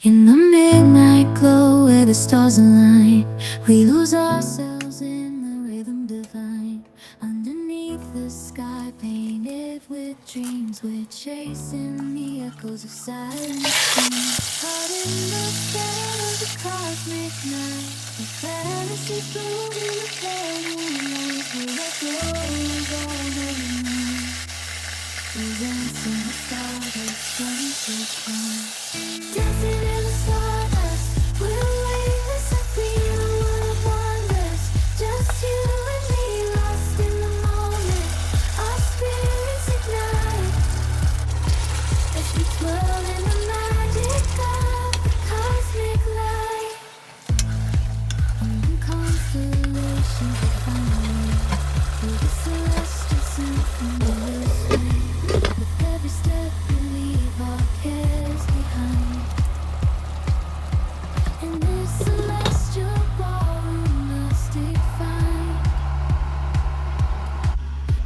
In the midnight glow where the stars align, we lose ourselves in the rhythm divine. Underneath the sky painted with dreams, we're chasing the echoes of silence. Caught in the spell of the cosmic night, the fantasy bloom in the pale moonlight. We let go of all the night. We dance in the stardust from the dawn. Dancing in the stardust, we're weightless and free in a world of wonders. Just you and me, lost in the moment. Our spirits ignite as we twirl in the magic of the cosmic light. Among constellations we find a way through the celestial symphony. With every step we leave our cares behind. In this celestial ballroom, mystic find.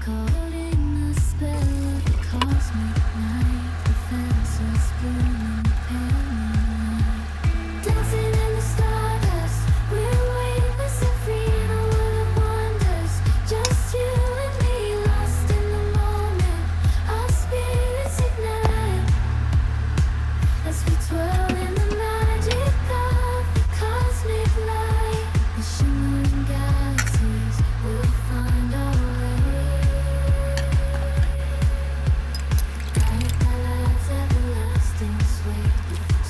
Caught in the spell of the cosmic night, the fences bloom in the pale moonlight. Dancing in the stardust, we're weightless and free in a world of wonders. Just you and me, lost in the moment. Our spirits ignite as we twirl in the magic of the cosmic light. The shimmering galaxies will find our way, guided by love's everlasting sway.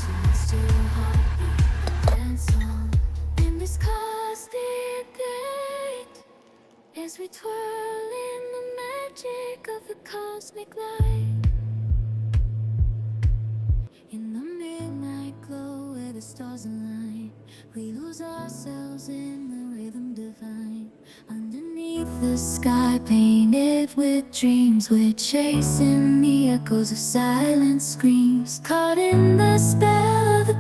Celestial heartbeat, dance on in this cosmic gate as we twirl in the magic of the cosmic light. In the midnight glow where the stars align, we lose ourselves in the rhythm divine. Underneath the sky painted with dreams, we're chasing the echoes of silent screams. Caught in the spell of the